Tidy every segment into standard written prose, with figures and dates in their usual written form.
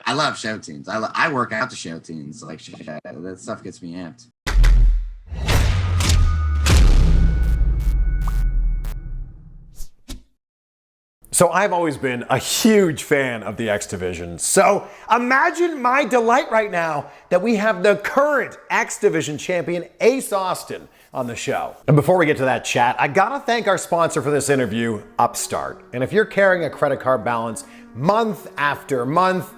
I love show tunes. I work out to show tunes. Like that stuff gets me amped. So I've always been a huge fan of the X Division. So imagine my delight right now that we have the current X Division champion, Ace Austin, on the show. And before we get to that chat, I gotta thank our sponsor for this interview, Upstart. And if you're carrying a credit card balance month after month,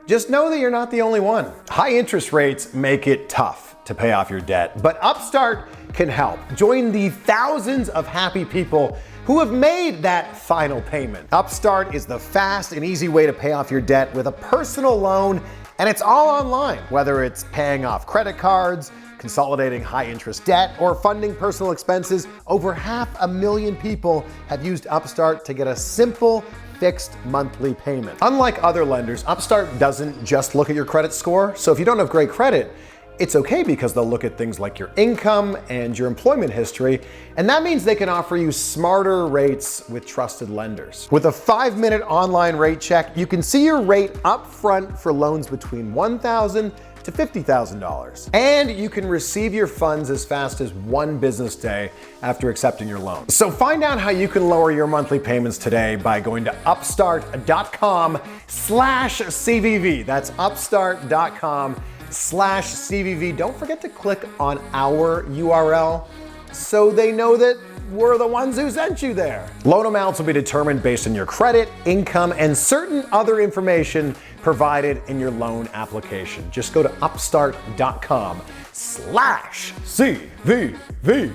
just know that you're not the only one. High interest rates make it tough to pay off your debt, but Upstart can help. Join the thousands of happy people who have made that final payment. Upstart is the fast and easy way to pay off your debt with a personal loan, and it's all online. Whether it's paying off credit cards, consolidating high interest debt, or funding personal expenses, over 500,000 people have used Upstart to get a simple, fixed monthly payment. Unlike other lenders, Upstart doesn't just look at your credit score, so if you don't have great credit, it's okay because they'll look at things like your income and your employment history, and that means they can offer you smarter rates with trusted lenders. With a 5-minute online rate check, you can see your rate up front for loans between $1,000 to $50,000. And you can receive your funds as fast as 1 business day after accepting your loan. So find out how you can lower your monthly payments today by going to upstart.com/CVV. That's upstart.com/CVV. Don't forget to click on our URL so they know that we're the ones who sent you there. Loan amounts will be determined based on your credit, income, and certain other information provided in your loan application. Just go to upstart.com/CVV.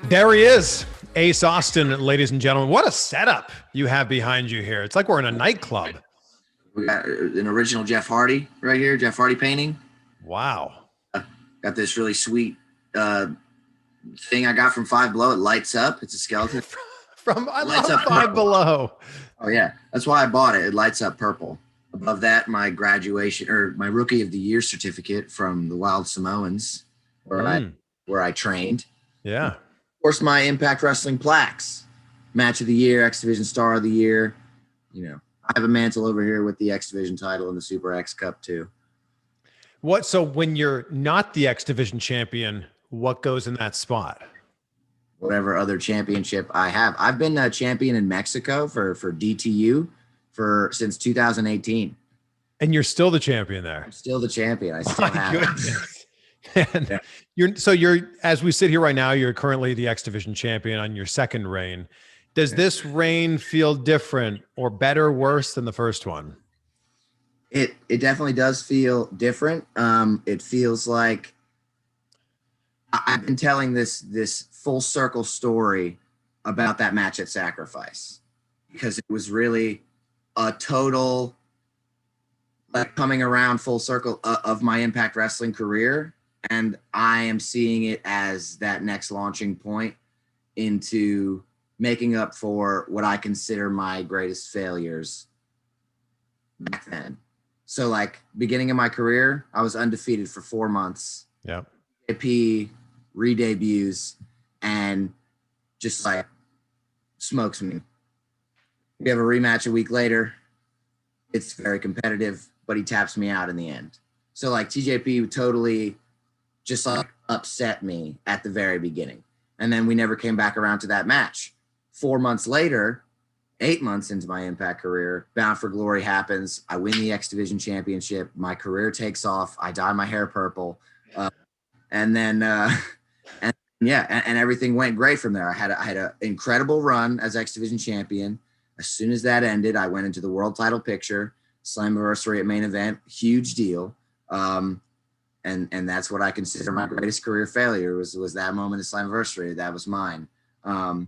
There he is, Ace Austin, ladies and gentlemen. What a setup you have behind you here. It's like we're in a nightclub. We got an original Jeff Hardy right here, Jeff Hardy painting. Wow. Got this really sweet thing I got from Five Below. It lights up. It's a skeleton. I love Five Below. Oh yeah, that's why I bought it. It lights up purple. Above that, my graduation or my Rookie of the Year certificate from the Wild Samoans, where I trained. Yeah. Of course, my Impact Wrestling plaques, Match of the Year, X Division Star of the Year. You know, I have a mantle over here with the X Division title and the Super X Cup too. So when you're not the X Division champion, what goes in that spot? Whatever other championship I have. I've been a champion in Mexico for DTU since 2018. And you're still the champion there. I'm still the champion. I still have goodness. And you're as we sit here right now, you're currently the X Division champion on your second reign. Does this reign feel different or better, worse than the first one? It definitely does feel different. It feels like I've been telling this full circle story about that match at Sacrifice, because it was really a total like coming around full circle of my Impact Wrestling career. And I am seeing it as that next launching point into making up for what I consider my greatest failures back then. So like beginning of my career, I was undefeated for 4 months. Yeah. AP re-debuts and just like smokes me. We have a rematch a week later. It's very competitive, but he taps me out in the end. So like TJP totally just like upset me at the very beginning. And then we never came back around to that match. 4 months later, 8 months into my Impact career, Bound for Glory happens. I win the X Division championship. My career takes off. I dye my hair purple. And everything went great from there. I had an incredible run as X Division champion. As soon as that ended, I went into the world title picture, Slammiversary at main event, huge deal. And that's what I consider my greatest career failure was that moment at Slammiversary. That was mine. And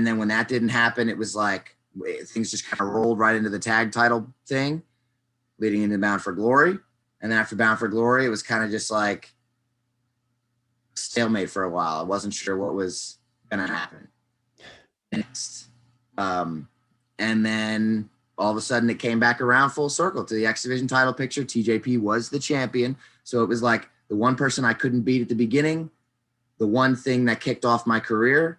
then when that didn't happen, it was like things just kind of rolled right into the tag title thing, leading into Bound for Glory. And then after Bound for Glory, it was kind of just like stalemate for a while. I wasn't sure what was going to happen next. And then all of a sudden it came back around full circle to the X Division title picture. TJP was the champion. So it was like the one person I couldn't beat at the beginning, the one thing that kicked off my career.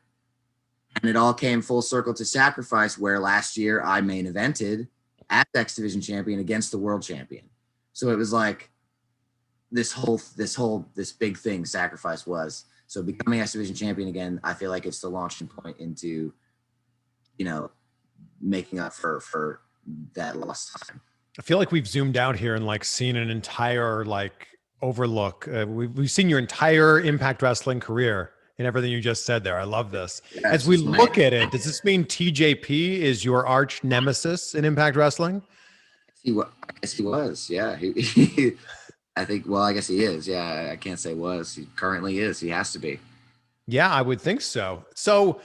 And it all came full circle to Sacrifice, where last year I main evented as X Division champion against the world champion. So it was like this big thing Sacrifice was. So becoming X Division champion again, I feel like it's the launching point into, making up for that lost time. I feel like we've zoomed out here and like seen an entire like overlook. We've seen your entire Impact Wrestling career in everything you just said there. I love this. Yeah, as we look at it, does this mean TJP is your arch nemesis in Impact Wrestling? I guess he was. Yeah. I think, well, I guess he is. Yeah. I can't say was. He currently is. He has to be. Yeah, I would think so. So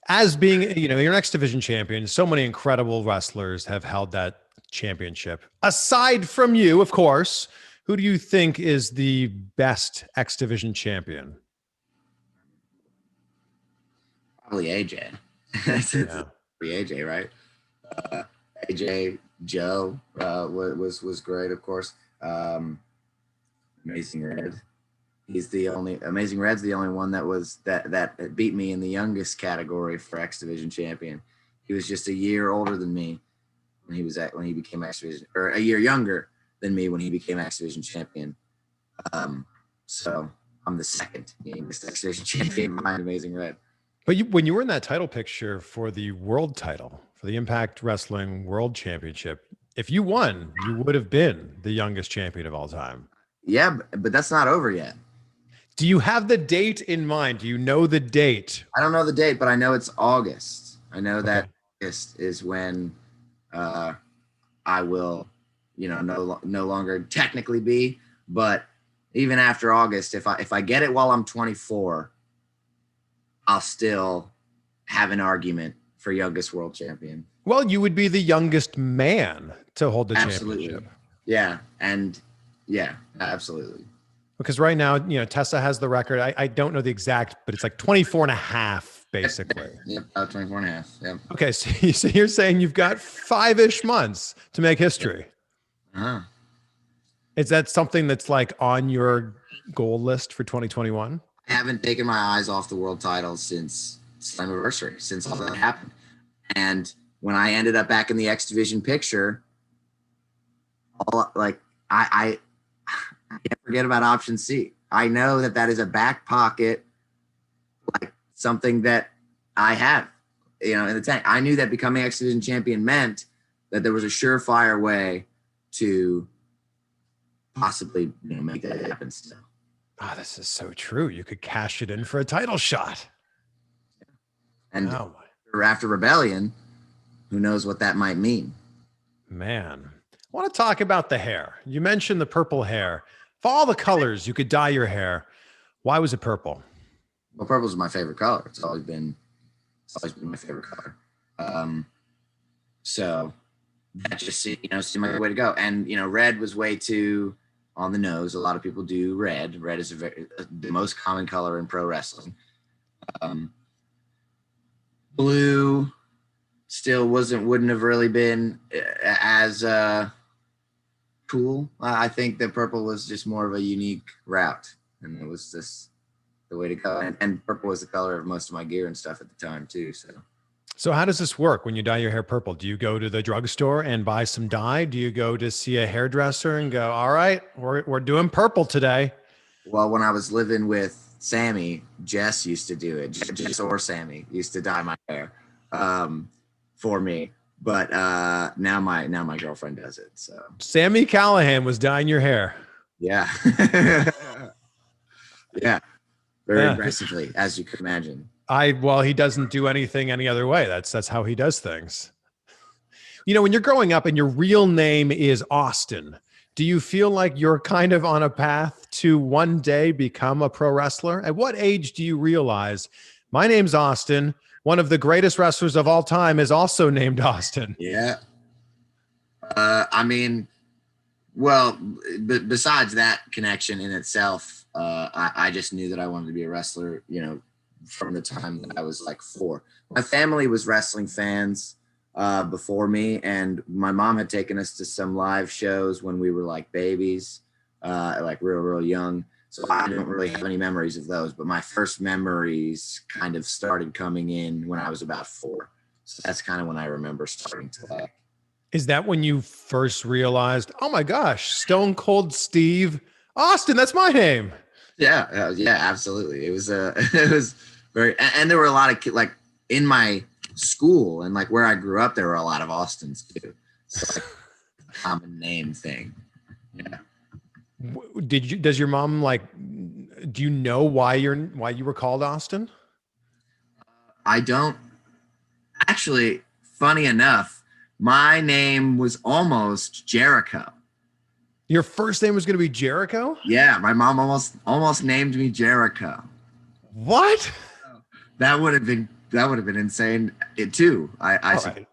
as being, you're an X Division champion, so many incredible wrestlers have held that championship. Aside from you, of course, who do you think is the best X Division champion? Probably AJ. It's AJ, right? AJ, Joe was great, of course. Amazing Red. Amazing Red's the only one that beat me in the youngest category for X Division champion. He was just a year older than me when he became X Division, or a year younger than me when he became X Division champion. So I'm the second youngest X Division champion behind Amazing Red. But when you were in that title picture for the world title, for the Impact Wrestling World Championship, if you won, you would have been the youngest champion of all time. Yeah, but that's not over yet. Do you have the date in mind? Do you know the date? I don't know the date, but I know it's August. I know that August is when I will, no longer technically be, but even after August, if I get it while I'm 24, I'll still have an argument for youngest world champion. Well, you would be the youngest man to hold the championship. Yeah. And yeah, absolutely. Because right now, Tessa has the record. I don't know the exact, but it's like 24 and a half, basically. Yep, about 24 and a half. Yep. Okay, so you're saying you've got 5-ish months to make history. Uh-huh. Is that something that's like on your goal list for 2021? I haven't taken my eyes off the world title since Slammiversary, since all that happened. And when I ended up back in the X Division picture, I can't forget about option C. I know that is a back pocket, like something that I have, in the tank. I knew that becoming X Division champion meant that there was a surefire way to possibly, make that happen still. Oh, this is so true. You could cash it in for a title shot. And after Rebellion, who knows what that might mean? Man, I want to talk about the hair. You mentioned the purple hair. For all the colors, you could dye your hair. Why was it purple? Well, purple is my favorite color. It's always been my favorite color. So that just seemed like the way to go. And red was way too on the nose. A lot of people do red. Red is the most common color in pro wrestling. Blue still wouldn't have really been as cool. I think that purple was just more of a unique route, and it was just the way to go. And purple was the color of most of my gear and stuff at the time too. So how does this work when you dye your hair purple? Do you go to the drugstore and buy some dye? Do you go to see a hairdresser and go, all right, we're doing purple today? Well, when I was living with Sammy, Jess used to do it. Jess or Sammy used to dye my hair for me. But now my girlfriend does it. So Sammy Callahan was dyeing your hair. Yeah. Yeah. Very aggressively, as you could imagine. He doesn't do anything any other way. That's how he does things. When you're growing up and your real name is Austin, do you feel like you're kind of on a path to one day become a pro wrestler? At what age do you realize my name's Austin? One of the greatest wrestlers of all time is also named Austin. Yeah. Besides that connection in itself, I just knew that I wanted to be a wrestler, from the time that I was like 4. My family was wrestling fans before me, and my mom had taken us to some live shows when we were like babies, like real young. So I don't really have any memories of those, but my first memories kind of started coming in when I was about 4. So that's kind of when I remember starting to Is that when you first realized, oh my gosh, Stone Cold Steve Austin, that's my name? Yeah, absolutely. It was it was and there were a lot of like in my school and like where I grew up, there were a lot of Austins too. So like common name thing. Yeah. Does your mom like, do you know why you were called Austin? I don't actually, funny enough, my name was almost Jericho. Your first name was going to be Jericho? Yeah, my mom almost named me Jericho. What? That would have been insane too. Right.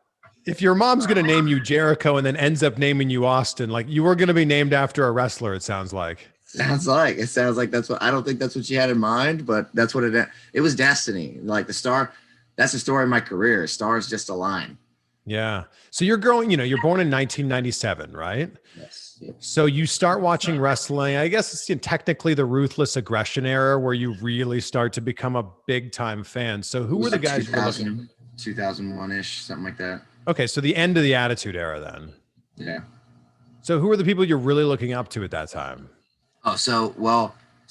If your mom's going to name you Jericho and then ends up naming you Austin, like you were going to be named after a wrestler, it sounds like. It sounds like that's what, I don't think that's what she had in mind, but that's what it was destiny. Like that's the story of my career. Stars just align. Yeah. So you're growing, you're born in 1997, right? Yes. So you start watching wrestling. I guess it's technically the Ruthless Aggression era where you really start to become a big time fan. So who were the guys you were looking? 2001-ish, something like that. Okay. So the end of the Attitude Era then. Yeah. So who are the people you're really looking up to at that time? Oh, so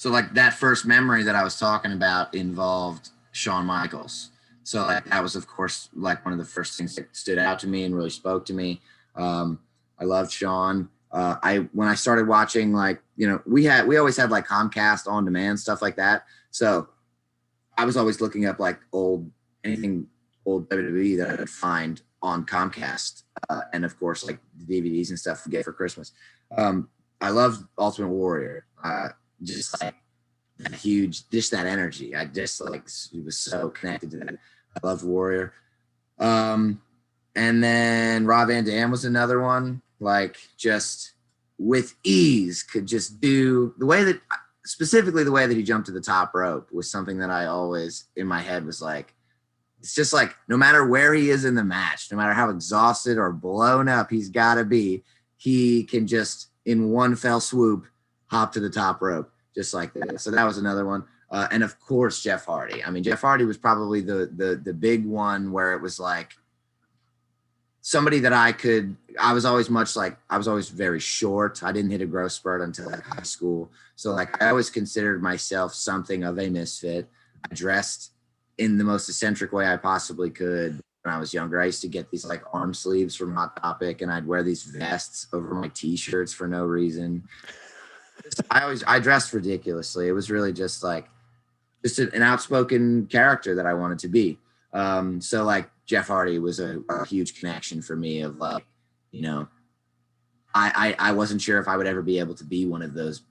like that first memory that I was talking about involved Shawn Michaels. So like that was of course like one of the first things that stood out to me and really spoke to me. I loved Shawn. When I started watching, like, we always had like Comcast on demand, stuff like that. So I was always looking up like anything old WWE that I could find on Comcast. And of course, like the DVDs and stuff we get for Christmas. I loved Ultimate Warrior. Just like that energy. I just like, it was so connected to that. I loved Warrior. And then Rob Van Dam was another one. Like just with ease could just do specifically the way that he jumped to the top rope was something that I always in my head was like, it's just like, no matter where he is in the match, no matter how exhausted or blown up he's got to be, he can just in one fell swoop hop to the top rope just like that. So that was another one. And of course, Jeff Hardy. I mean, Jeff Hardy was probably the big one where it was like, somebody that I was always very short. I didn't hit a growth spurt until like high school. So like I always considered myself something of a misfit. I dressed in the most eccentric way I possibly could when I was younger. I used to get these like arm sleeves from Hot Topic and I'd wear these vests over my t-shirts for no reason. I dressed ridiculously. It was really just like, an outspoken character that I wanted to be. So like Jeff Hardy was a huge connection for me of like, I wasn't sure if I would ever be able to be one of those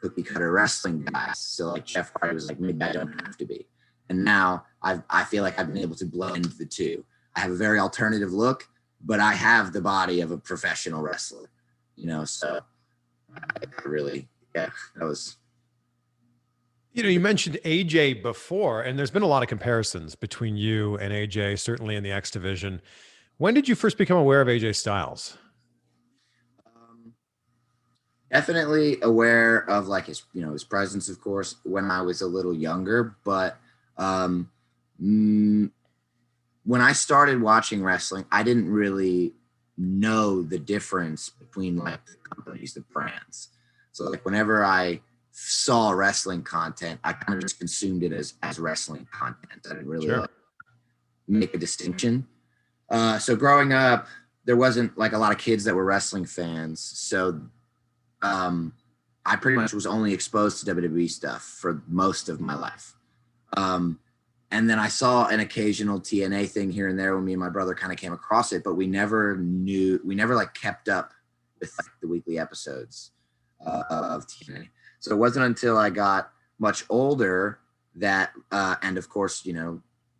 cookie cutter wrestling guys. So like Jeff Hardy was like, maybe I don't have to be. And now I feel like I've been able to blend the two. I have a very alternative look, but I have the body of a professional wrestler, so I really, that was. You mentioned AJ before, and there's been a lot of comparisons between you and AJ, certainly in the X division. When did you first become aware of AJ Styles? Definitely aware of like his presence, of course, when I was a little younger. But when I started watching wrestling, I didn't really know the difference between like the companies, the brands. So like whenever I saw wrestling content, I kind of just consumed it as wrestling content. I didn't really make a distinction. So growing up, there wasn't like a lot of kids that were wrestling fans. So I pretty much was only exposed to WWE stuff for most of my life. And then I saw an occasional TNA thing here and there when me and my brother kind of came across it, but we never like kept up with like the weekly episodes of TNA. So it wasn't until I got much older that, and of course,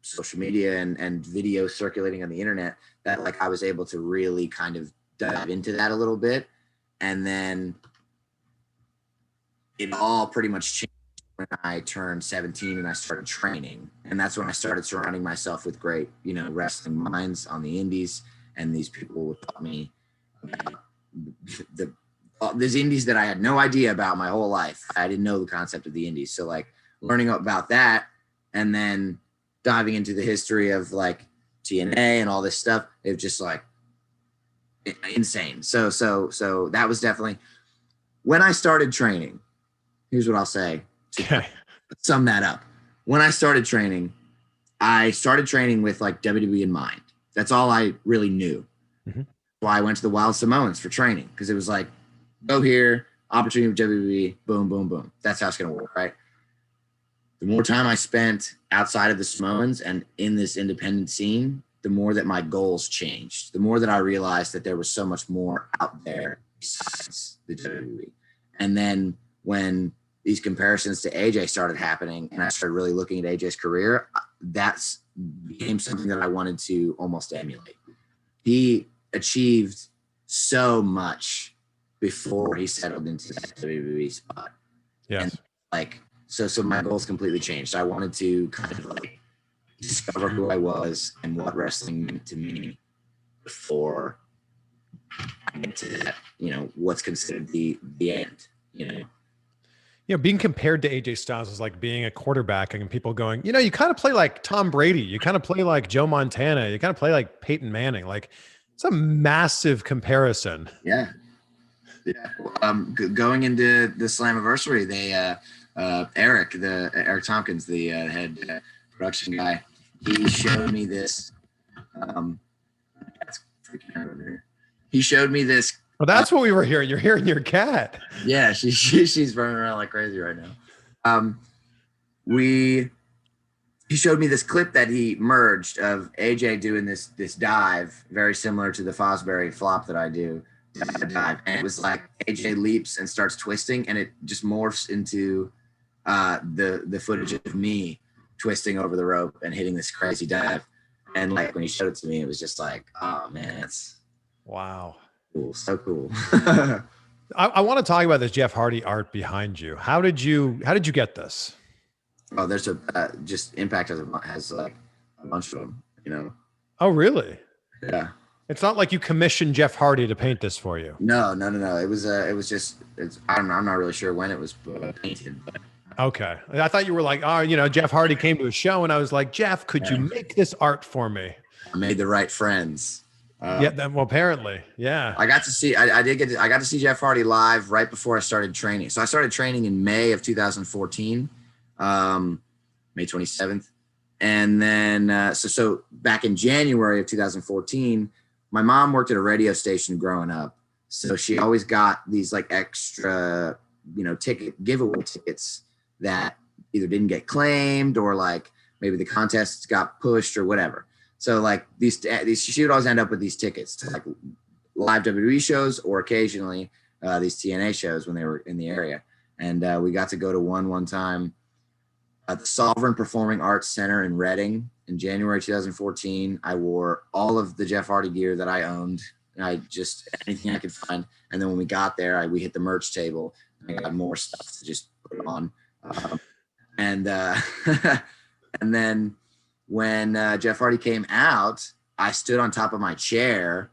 social media and video circulating on the internet, that like I was able to really kind of dive into that a little bit. And then it all pretty much changed when I turned 17 and I started training. And that's when I started surrounding myself with great, wrestling minds on the indies. And these people taught me about these indies that I had no idea about my whole life. I didn't know the concept of the indies. So like learning about that and then diving into the history of like TNA and all this stuff, it just like insane. So that was definitely when I started training. Here's what I'll say to sum that up. When I started training with like WWE in mind. That's all I really knew. Mm-hmm. Why I went to the Wild Samoans for training, because it was like, go here, opportunity with WWE, boom, boom, boom. That's how it's going to work, right? The more time I spent outside of the Samoans and in this independent scene, the more that my goals changed, the more that I realized that there was so much more out there besides the WWE. And then when these comparisons to AJ started happening and I started really looking at AJ's career, that's became something that I wanted to almost emulate. He achieved so much before he settled into that WWE spot. Yes. And like, so my goals completely changed. I wanted to kind of like discover who I was and what wrestling meant to me before I get to that, what's considered the end, being compared to AJ Styles is like being a quarterback and people going, you kind of play like Tom Brady. You kind of play like Joe Montana. You kind of play like Peyton Manning. Like, it's a massive comparison. Yeah. Going into the Slammiversary, they, Eric Tompkins, the head production guy, he showed me this. That's freaking out over here. He showed me this. Well, that's what we were hearing. You're hearing your cat. Yeah, she's running around like crazy right now. He showed me this clip that he merged of AJ doing this dive, very similar to the Fosbury flop that I do. Dive, and it was like AJ leaps and starts twisting, and it just morphs into the footage of me twisting over the rope and hitting this crazy dive. And like when he showed it to me, it was just like, oh man, it's wow, cool, so cool. I want to talk about this Jeff Hardy art behind you. How did you get this? Oh, there's just Impact has like a bunch of them, Oh, really? Yeah. It's not like you commissioned Jeff Hardy to paint this for you. No. It was just, I'm not really sure when it was painted. But. Okay. I thought you were like, Jeff Hardy came to a show and I was like, Jeff, could you make this art for me? I made the right friends. Well, apparently. Yeah. I got to see, I got to see Jeff Hardy live right before I started training. So I started training in May of 2014, May 27th. And then, so back in January of 2014, my mom worked at a radio station growing up. So she always got these like extra, giveaway tickets that either didn't get claimed or like maybe the contests got pushed or whatever. So like these she would always end up with these tickets to like live WWE shows or occasionally these TNA shows when they were in the area. And we got to go to one time at the Sovereign Performing Arts Center in Reading in January 2014. I wore all of the Jeff Hardy gear that I owned. I just anything I could find. And then when we got there, we hit the merch table and I got more stuff to just put on. And then when Jeff Hardy came out, I stood on top of my chair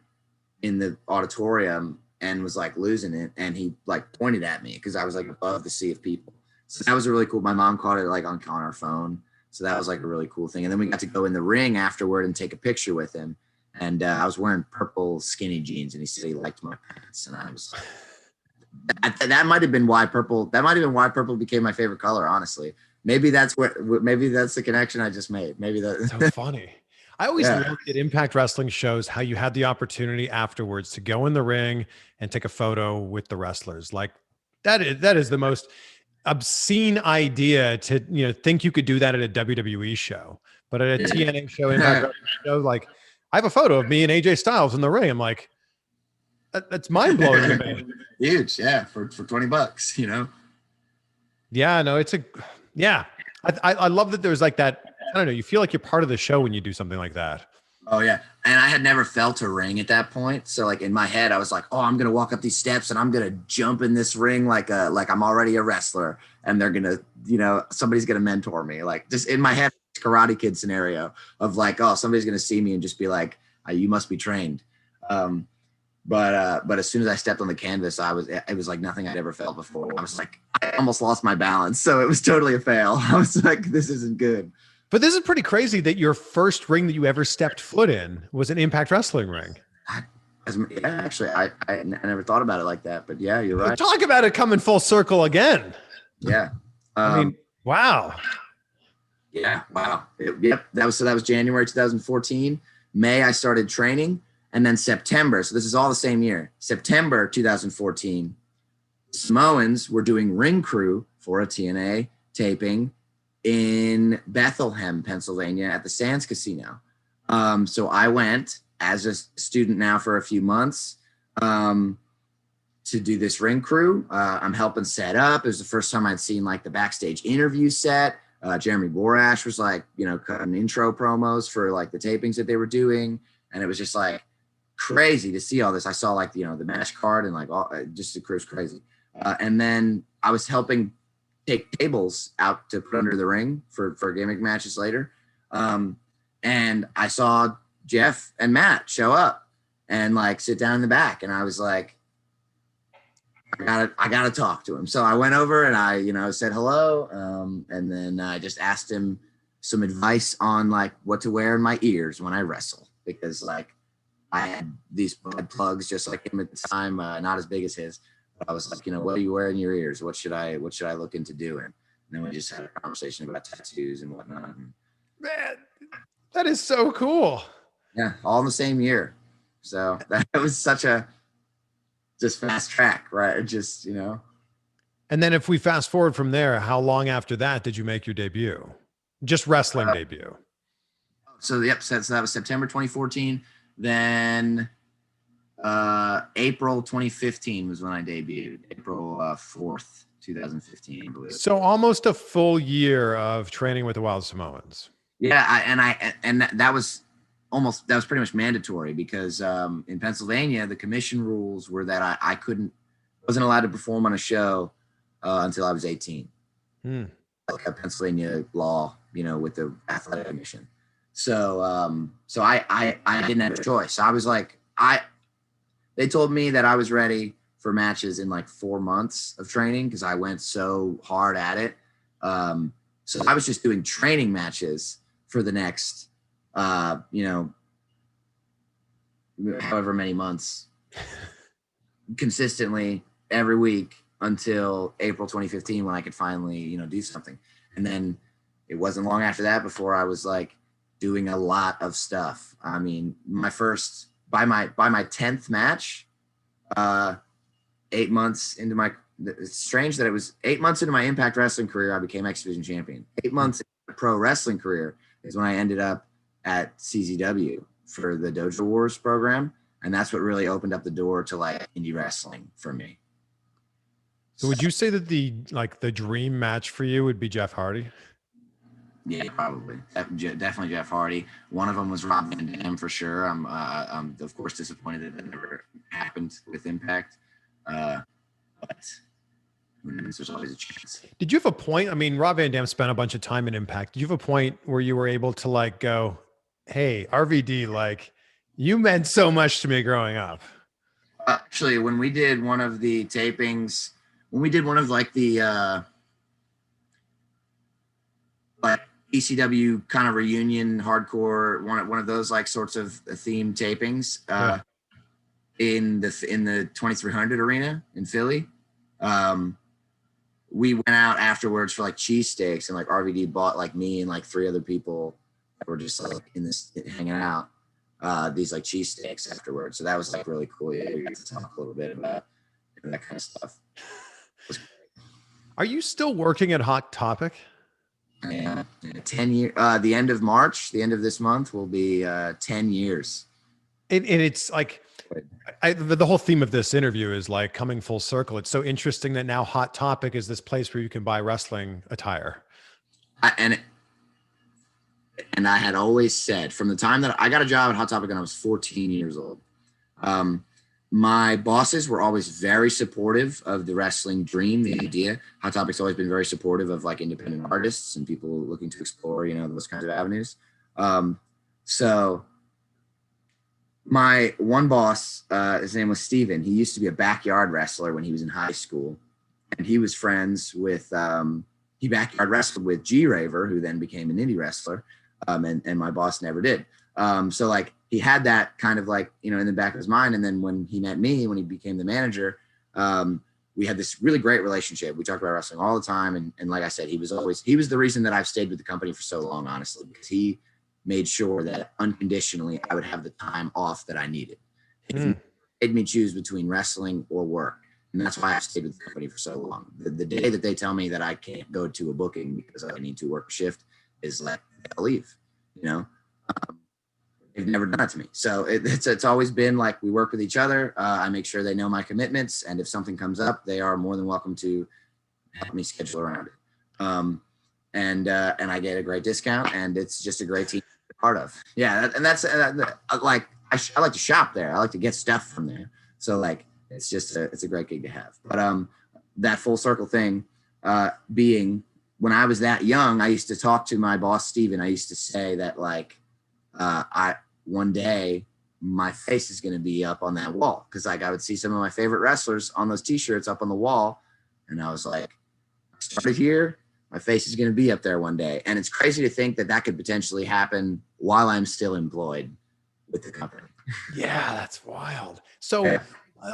in the auditorium and was like losing it. And he like pointed at me because I was like above the sea of people. So that was a really cool. My mom caught it like on our phone. So that was like a really cool thing. And then we got to go in the ring afterward and take a picture with him. And I was wearing purple skinny jeans and he said he liked my pants. And I was that might have been why purple became my favorite color, honestly. Maybe that's the connection I just made. Maybe that's so funny. I always looked at Impact Wrestling shows, how you had the opportunity afterwards to go in the ring and take a photo with the wrestlers. Like that is the most obscene idea to, think you could do that at a WWE show, but at a TNA show, Impact Wrestling show, like I have a photo of me and AJ Styles in the ring. I'm like, that's mind blowing to me. Huge. Yeah. For $20, Yeah, no, I love that there's like that. I don't know. You feel like you're part of the show when you do something like that. Oh yeah. And I had never felt a ring at that point. So like in my head, I was like, oh, I'm going to walk up these steps and I'm going to jump in this ring. Like I'm already a wrestler and they're going to, somebody's going to mentor me. Like just in my head, Karate Kid scenario of like, oh, somebody's going to see me and just be like, you must be trained. But as soon as I stepped on the canvas, it was like nothing I'd ever felt before. I was like, I almost lost my balance. So it was totally a fail. I was like, this isn't good. But this is pretty crazy that your first ring that you ever stepped foot in was an Impact Wrestling ring. Actually, I never thought about it like that, but yeah, you're right. Talk about it coming full circle again. Yeah. I mean, wow. Yeah. Wow. Yep. That was January 2014. May, I started training, and then September. So this is all the same year. September 2014, Samoans were doing ring crew for a TNA taping in Bethlehem, Pennsylvania at the Sands Casino. So I went as a student now for a few months to do this ring crew. I'm helping set up. It was the first time I'd seen like the backstage interview set. Jeremy Borash was like, cutting intro promos for like the tapings that they were doing. And it was just like crazy to see all this. I saw like, the match card and like just the crew's crazy. And then I was helping take tables out to put under the ring for gimmick matches later. And I saw Jeff and Matt show up and like sit down in the back. And I was like, I gotta talk to him. So I went over and I, said hello. And then I just asked him some advice on like what to wear in my ears when I wrestle, because like I had these blood plugs just like him at the time, not as big as his. But I was like, what do you wear in your ears? What should I look into doing? And then we just had a conversation about tattoos and whatnot. Man, that is so cool. Yeah, all in the same year. So that was such a just fast track, right? Just, And then if we fast forward from there, how long after that did you make your debut? Just wrestling debut. So that was September 2014. Then April 2015 was when I debuted. April 4th, 2015, I believe. So almost a full year of training with the Wild Samoans. Yeah, that was pretty much mandatory because in Pennsylvania, the commission rules were that I wasn't allowed to perform on a show until I was 18. Like a Pennsylvania law, with the athletic commission. So I didn't have a choice. I was like, they told me that I was ready for matches in like 4 months of training because I went so hard at it. So I was just doing training matches for the next, however many months consistently every week until April 2015 when I could finally, do something. And then it wasn't long after that before I was like doing a lot of stuff. I mean, by my 10th match, 8 months into it's strange that it was 8 months into my Impact Wrestling career, I became X Division champion. 8 months into my pro wrestling career is when I ended up at CZW for the Dojo Wars program. And that's what really opened up the door to like indie wrestling for me. So would you say that the dream match for you would be Jeff Hardy? Yeah, probably. Definitely Jeff Hardy. One of them was Rob Van Dam for sure. I'm of course disappointed that never happened with Impact. But there's always a chance. Did you have a point? I mean, Rob Van Dam spent a bunch of time in Impact. Did you have a point where you were able to like go, hey, RVD, like you meant so much to me growing up? Actually, when we did one of the tapings, like the like ECW kind of reunion hardcore, one of those like sorts of theme tapings in the 2300 arena in Philly. We went out afterwards for like cheesesteaks, and like RVD bought like me and like 3 other people that were just like in this hanging out these like cheesesteaks afterwards. So that was like really cool. Yeah, we got to talk a little bit about that kind of stuff. Are you still working at Hot Topic? Yeah, 10 years. The end of March, the end of this month will be 10 years. And it's like, the whole theme of this interview is like coming full circle. It's so interesting that now Hot Topic is this place where you can buy wrestling attire. And I had always said from the time that I got a job at Hot Topic when I was 14 years old, my bosses were always very supportive of the wrestling dream, the idea. Hot Topic's always been very supportive of like independent artists and people looking to explore, those kinds of avenues. So my one boss, his name was Steven. He used to be a backyard wrestler when he was in high school. And he was friends with, he backyard wrestled with G Raver, who then became an indie wrestler. And my boss never did. So like he had that kind of like, in the back of his mind. And then when he met me, when he became the manager, we had this really great relationship. We talked about wrestling all the time. And like I said, he was the reason that I've stayed with the company for so long, honestly, because he made sure that unconditionally I would have the time off that I needed. He made me choose between wrestling or work. And that's why I've stayed with the company for so long. The day that they tell me that I can't go to a booking because I need to work a shift is like, I'll leave, They've never done it to me. So it's always been like we work with each other. I make sure they know my commitments. And if something comes up, they are more than welcome to help me schedule around it. And I get a great discount, and it's just a great team to be part of. Yeah. And that's like, I like to shop there. I like to get stuff from there. So like, it's a great gig to have. But that full circle thing, being when I was that young, I used to talk to my boss, Steven. I used to say that like, one day my face is going to be up on that wall. Cause like I would see some of my favorite wrestlers on those t-shirts up on the wall. And I was like, I started here, my face is going to be up there one day. And it's crazy to think that could potentially happen while I'm still employed with the company. Yeah, that's wild. So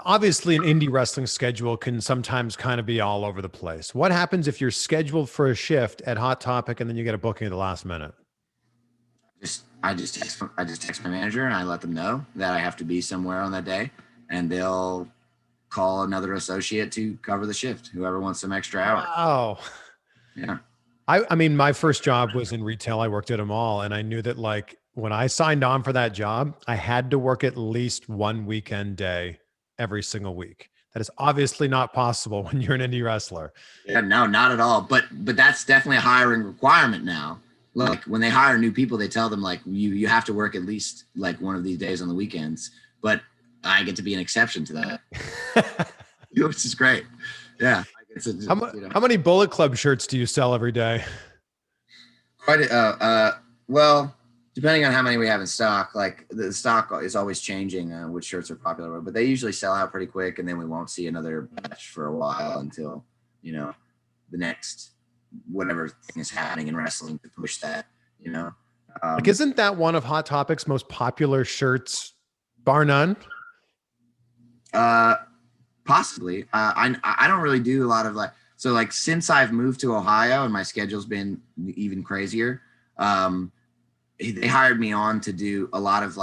obviously an indie wrestling schedule can sometimes kind of be all over the place. What happens if you're scheduled for a shift at Hot Topic and then you get a booking at the last minute? I just text my manager and I let them know that I have to be somewhere on that day, and they'll call another associate to cover the shift, whoever wants some extra hours. Oh, yeah. I mean, my first job was in retail. I worked at a mall, and I knew that like when I signed on for that job, I had to work at least one weekend day every single week. That is obviously not possible when you're an indie wrestler. Yeah, no, not at all. But that's definitely a hiring requirement now. Like when they hire new people, they tell them like you have to work at least like one of these days on the weekends. But I get to be an exception to that, which is great. Yeah. How many Bullet Club shirts do you sell every day? Quite. Well, depending on how many we have in stock, like the stock is always changing which shirts are popular, but they usually sell out pretty quick, and then we won't see another batch for a while until the next whatever thing is happening in wrestling to push that, like, isn't that one of Hot Topic's most popular shirts, bar none? Possibly. I don't really do a lot of so since I've moved to Ohio and my schedule's been even crazier, they hired me on to do a lot of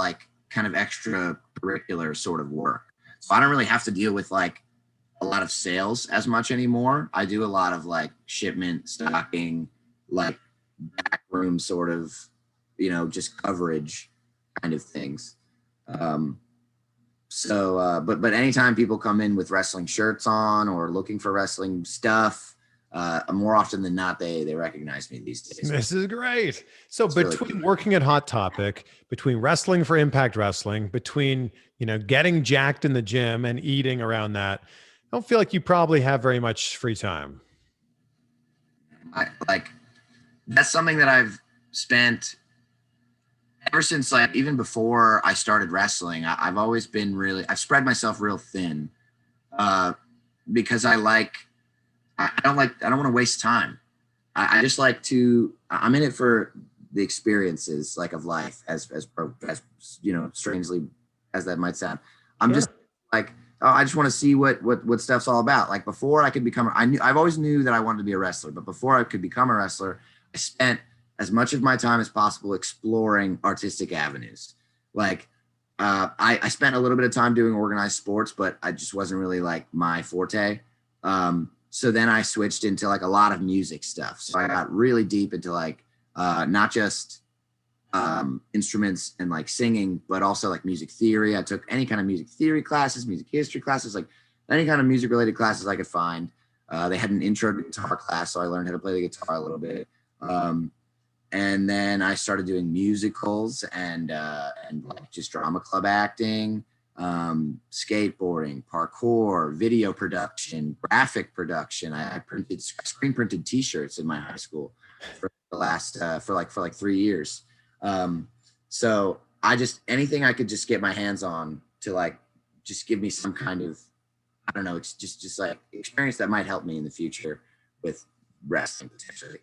kind of extracurricular sort of work. So I don't really have to deal with a lot of sales as much anymore. I do a lot of shipment, stocking, backroom sort of, just coverage kind of things. But anytime people come in with wrestling shirts on or looking for wrestling stuff, more often than not, they recognize me these days. This is great. So it's between really working at Hot Topic, between wrestling for Impact Wrestling, between, getting jacked in the gym and eating around that, I don't feel like you probably have very much free time. That's something that I've spent ever since even before I started wrestling. I've always been I've spread myself real thin because I don't want to waste time. I just like to, I'm in it for the experiences of life as strangely as that might sound. I'm just I just want to see what stuff's all about. Before I could become, I've always knew that I wanted to be a wrestler, but before I could become a wrestler, I spent as much of my time as possible exploring artistic avenues. I spent a little bit of time doing organized sports, but I just wasn't really my forte. So then I switched into a lot of music stuff. So I got really deep into not just instruments and singing, but also music theory. I took any kind of music theory classes, music history classes, any kind of music related classes I could find. They had an intro to guitar class, so I learned how to play the guitar a little bit. And then I started doing musicals and just drama club acting, skateboarding, parkour, video production, graphic production. I screen printed T-shirts in my high school for the last for 3 years. So anything I could just get my hands on to just give me some kind of, I don't know, it's just experience that might help me in the future with wrestling potentially.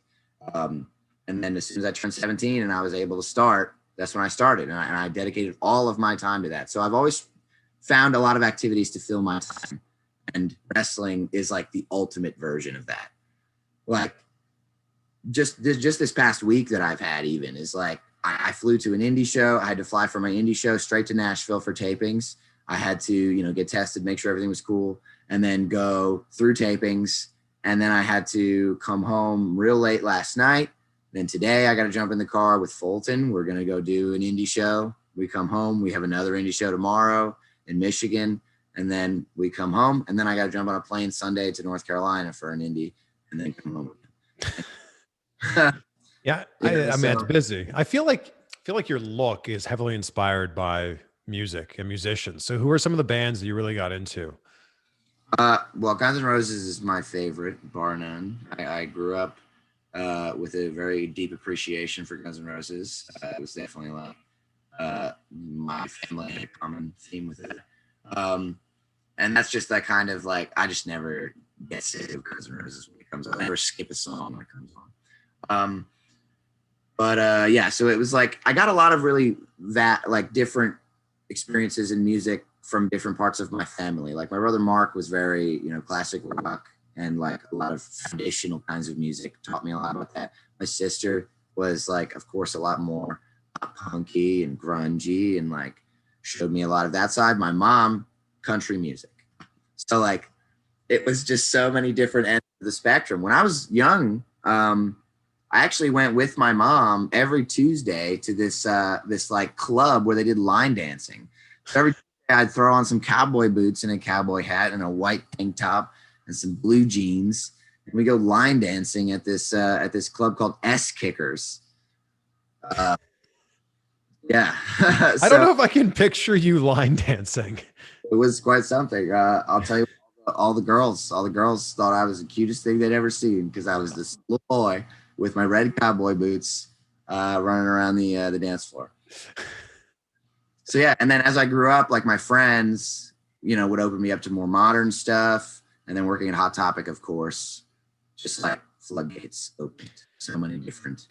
And then as soon as I turned 17 and I was able to start, that's when I started, and I dedicated all of my time to that. So I've always found a lot of activities to fill my time, and wrestling is like the ultimate version of that. Like just this past week that I've had even is like I flew to an indie show. I had to fly from my indie show straight to Nashville for tapings. I had to, get tested, make sure everything was cool, and then go through tapings. And then I had to come home real late last night. Then today I got to jump in the car with Fulton. We're going to go do an indie show. We come home. We have another indie show tomorrow in Michigan. And then we come home. And then I got to jump on a plane Sunday to North Carolina for an indie and then come home. Yeah. I mean, it's busy. I feel like your look is heavily inspired by music and musicians. So who are some of the bands that you really got into? Well, Guns N' Roses is my favorite, bar none. I grew up with a very deep appreciation for Guns N' Roses. It was definitely a lot. My family had a common theme with it. And that's just that kind of like, I just never get sick of Guns N' Roses when it comes on. I never skip a song when it comes on. Yeah, so it was like, I got a lot of really different experiences in music from different parts of my family. Like my brother Mark was very, classic rock and like a lot of foundational kinds of music, taught me a lot about that. My sister was like, of course, a lot more punky and grungy and like showed me a lot of that side. My mom, country music. So like, it was just so many different ends of the spectrum. When I was young, I actually went with my mom every Tuesday to this like club where they did line dancing. So every Tuesday I'd throw on some cowboy boots and a cowboy hat and a white tank top and some blue jeans, and we go line dancing at this club called S Kickers. Yeah. I don't know if I can picture you line dancing. It was quite something. I'll tell you, all the girls thought I was the cutest thing they'd ever seen because I was this little boy with my red cowboy boots running around the dance floor. So yeah, and then as I grew up, like my friends, would open me up to more modern stuff, and then working at Hot Topic, of course, just like floodgates opened, so many different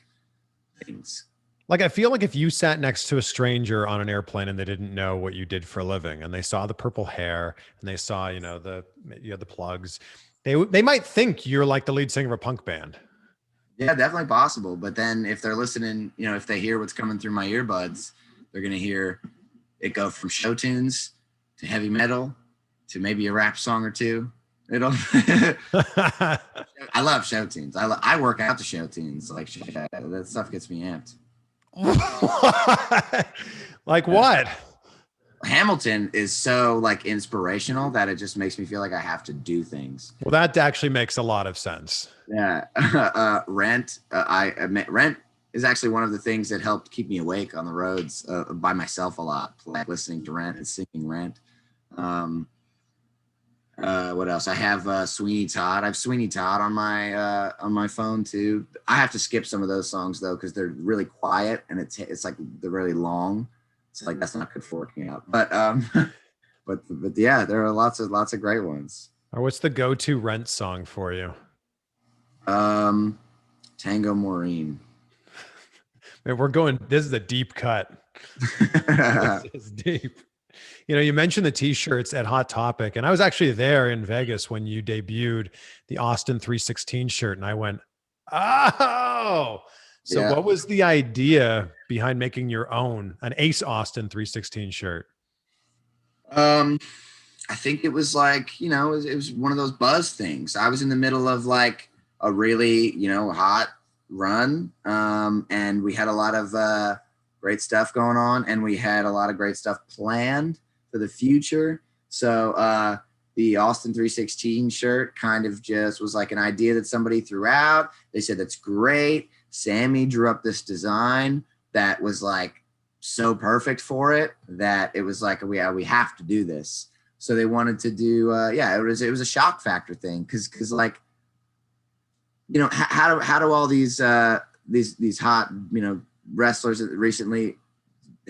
things. Like I feel like if you sat next to a stranger on an airplane and they didn't know what you did for a living, and they saw the purple hair and they saw, you had the plugs, they might think you're like the lead singer of a punk band. Yeah, definitely possible. But then if they're listening, if they hear what's coming through my earbuds, they're going to hear it go from show tunes to heavy metal to maybe a rap song or two. I love show tunes. I work out to show tunes. Like that stuff gets me amped. Like what? Hamilton is so like inspirational that it just makes me feel like I have to do things. Well, that actually makes a lot of sense. Yeah. Rent. Rent is actually one of the things that helped keep me awake on the roads by myself a lot, like listening to Rent and singing Rent. What else? I have Sweeney Todd. I have Sweeney Todd on my phone too. I have to skip some of those songs though because they're really quiet and it's like they're really long. It's like that's not good for working out. But but yeah, there are lots of great ones. Or what's the go-to Rent song for you? Tango Maureen. Man, this is a deep cut. This is deep. You mentioned the t-shirts at Hot Topic, and I was actually there in Vegas when you debuted the Austin 316 shirt, and I went, oh! So yeah. What was the idea behind making your own, an Ace Austin 316 shirt? I think it was like, it was one of those buzz things. I was in the middle of like a really, hot run, and we had a lot of great stuff going on, and we had a lot of great stuff planned for the future. So the Austin 316 shirt kind of just was like an idea that somebody threw out. They said, that's great. Sammy drew up this design that was like so perfect for it that it was like, we have to do this. So they wanted to do, it was a shock factor thing. Cause like, how do all these hot, wrestlers recently,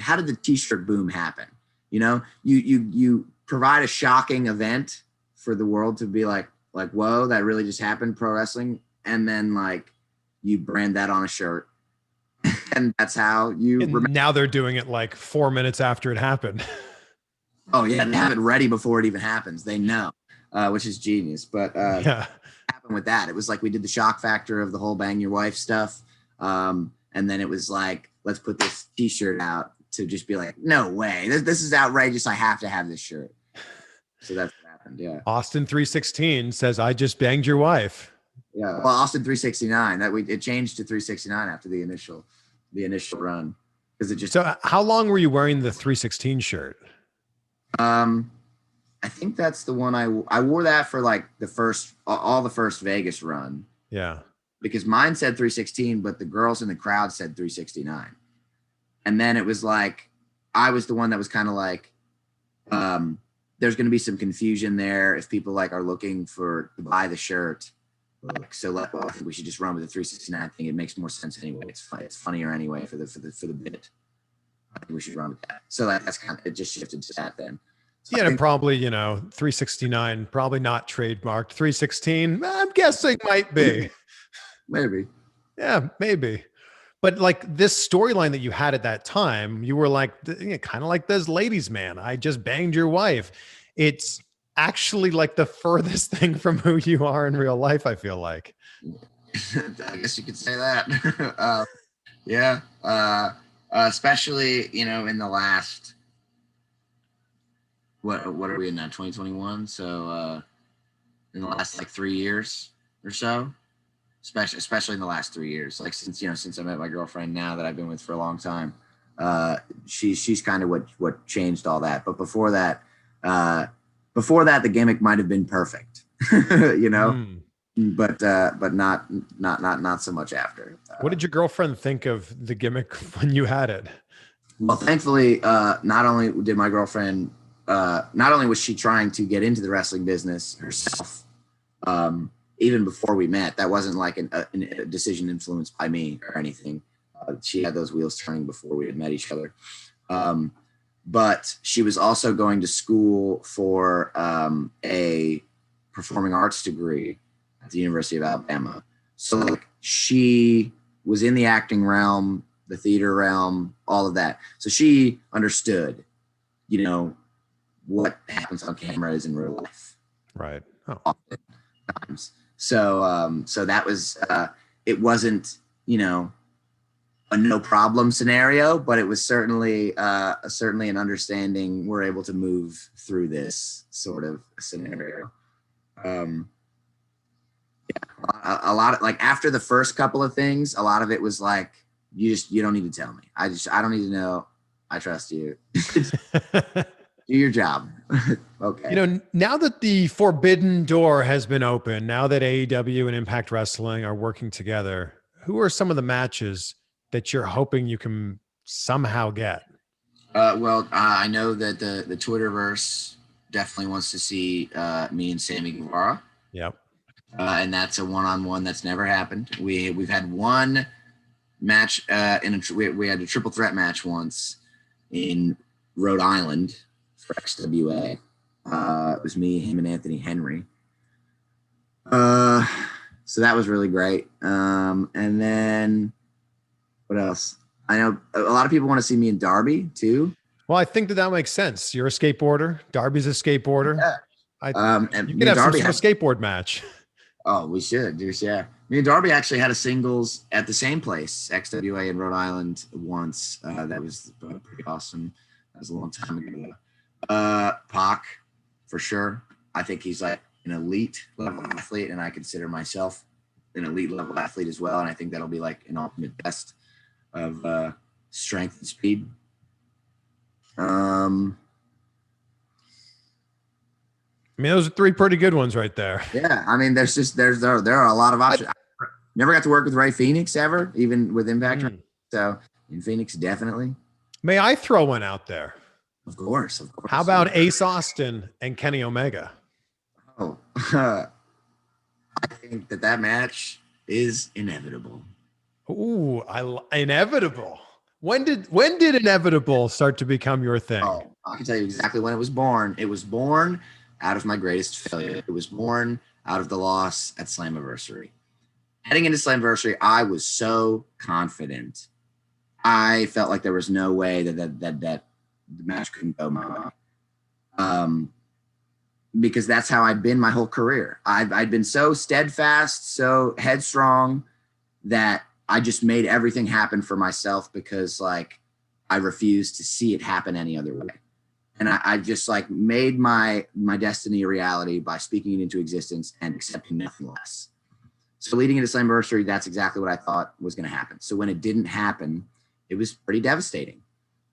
how did the t-shirt boom happen? You provide a shocking event for the world to be like, whoa, that really just happened, pro wrestling. And then like you brand that on a shirt And that's how you remember. Now they're doing it like 4 minutes after it happened. Oh yeah, they have it ready before it even happens. They know, which is genius. But Yeah. happened with that. It was like we did the shock factor of the whole bang your wife stuff. And then it was like, let's put this t-shirt out to just be like, no way. This is outrageous. I have to have this shirt. So that's what happened. Yeah. Austin 316 says, I just banged your wife. Yeah. Well, Austin 369, it changed to 369 after the initial run. Because it just, So how long were you wearing the 316 shirt? I think that's the one I wore that for like all the first Vegas run. Yeah. Because mine said 316, but the girls in the crowd said 369. And then it was like, I was the one that was kind of like, there's going to be some confusion there if people like are looking to buy the shirt. Like, so I think we should just run with the 369 thing. It makes more sense anyway. It's funnier anyway for the bit. I think we should run with that. So that's kind of, it just shifted to that then. So Yeah, and probably, 369, probably not trademarked. 316, I'm guessing might be. Maybe. Yeah, maybe. But like this storyline that you had at that time, you were like, kind of like this ladies' man. I just banged your wife. It's actually like the furthest thing from who you are in real life, I feel like. I guess you could say that. Yeah. Especially, in the last, what are we in now? 2021. So, in the last like 3 years or so, especially in the last 3 years, like since I met my girlfriend now that I've been with for a long time, she's kind of what changed all that. But before that, the gimmick might've been perfect, but not so much after. What did your girlfriend think of the gimmick when you had it? Well, thankfully, not only was she trying to get into the wrestling business herself, even before we met. That wasn't like a decision influenced by me or anything. She had those wheels turning before we had met each other. But she was also going to school for a performing arts degree at the University of Alabama. So like she was in the acting realm, the theater realm, all of that. So she understood, what happens on camera is in real life. Right. Oh. Oftentimes. So that was, it wasn't, a no problem scenario, but it was certainly an understanding. We're able to move through this sort of scenario. A lot of like after the first couple of things, a lot of it was like, you don't need to tell me. I don't need to know. I trust you. Do your job. Okay. Now that the forbidden door has been opened, now that AEW and Impact Wrestling are working together, who are some of the matches that you're hoping you can somehow get? I know that the Twitterverse definitely wants to see me and Sammy Guevara. Yep. And that's a one-on-one that's never happened. We've had one match we had a triple threat match once in Rhode Island for XWA. It was me, him, and Anthony Henry. So that was really great. And then what else? I know a lot of people want to see me and Darby too. Well, I think that makes sense. You're a skateboarder. Darby's a skateboarder. Yeah. And you could have some sort of skateboard match. Oh, we should. Yeah. Me and Darby actually had a singles at the same place, XWA in Rhode Island once. That was pretty awesome. That was a long time ago. Pac, for sure. I think he's like an elite level athlete, and I consider myself an elite level athlete as well. And I think that'll be like an ultimate test of strength and speed. I mean, those are three pretty good ones right there. Yeah, I mean, there are a lot of options. I never got to work with Ray Phoenix ever, even with Impact. So in Phoenix, definitely. May I throw one out there? Of course. How about Ace Austin and Kenny Omega? Oh, I think that match is inevitable. Ooh, inevitable. When did inevitable start to become your thing? Oh, I can tell you exactly when it was born. It was born out of my greatest failure. It was born out of the loss at Slammiversary. Heading into Slammiversary, I was so confident I felt like there was no way that the match couldn't go my way. Because that's how I'd been my whole career. I'd been so steadfast, so headstrong that I just made everything happen for myself because like I refused to see it happen any other way. And I just like made my destiny a reality by speaking it into existence and accepting nothing less. So leading into Slammiversary, that's exactly what I thought was going to happen. So when it didn't happen, it was pretty devastating.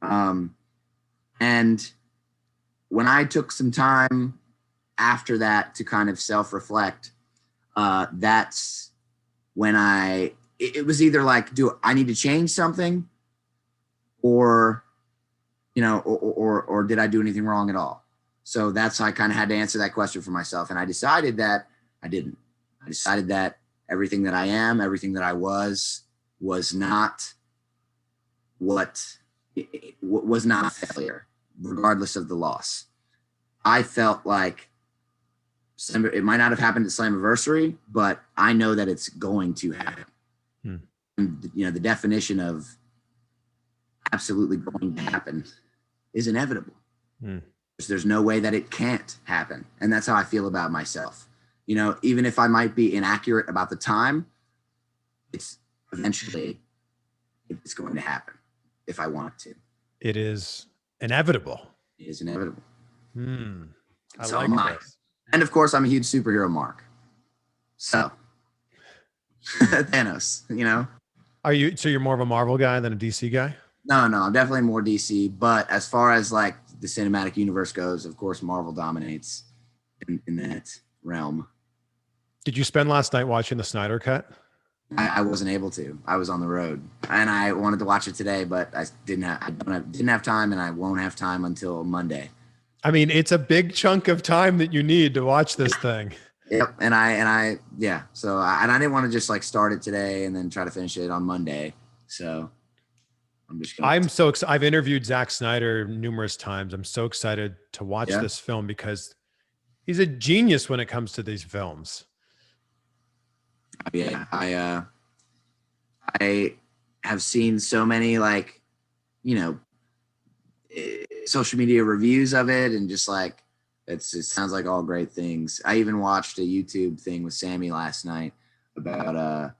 And when I took some time after that to kind of self-reflect, that's when it was either like, do I need to change something or, you know, or did I do anything wrong at all? So that's how I kind of had to answer that question for myself. And I decided that I didn't. I decided that everything that I am, everything that I was not was not a failure, regardless of the loss. I felt like it might not have happened at Slammiversary, but I know that it's going to happen. And, you know, the definition of absolutely going to happen is inevitable. There's no way that it can't happen. And that's how I feel about myself. You know, even if I might be inaccurate about the time, it's eventually it's going to happen if I want it to. It is inevitable. It is inevitable. I So like this. And of course, I'm a huge superhero mark. So Thanos, you know. So you're more of a Marvel guy than a DC guy? No, I'm definitely more DC. But as far as like the cinematic universe goes, of course, Marvel dominates in that realm. Did you spend last night watching the Snyder Cut? I wasn't able to. I was on the road, and I wanted to watch it today, but I didn't have time, and I won't have time until Monday. I mean, it's a big chunk of time that you need to watch this thing. Yep, and I yeah. So I didn't want to just like start it today and then try to finish it on Monday. So I'm just. I've interviewed Zack Snyder numerous times. I'm so excited to watch this film because he's a genius when it comes to these films. Yeah, I have seen so many like, you know, social media reviews of it, and just like it sounds like all great things. I even watched a YouTube thing with Sammy last night about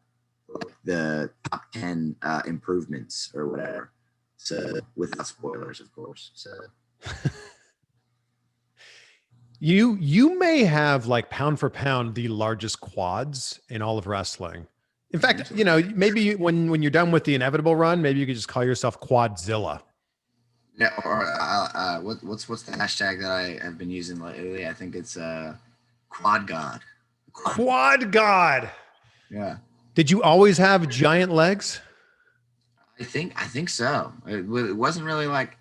the top 10 improvements or whatever. So without spoilers, of course. So you may have like pound for pound the largest quads in all of wrestling. In fact, you know, maybe when you're done with the inevitable run, maybe you could just call yourself Quadzilla. Yeah, or what's the hashtag that I have been using lately? I think it's Quad God. Quad God. Yeah. Did you always have giant legs? I think so. It wasn't really like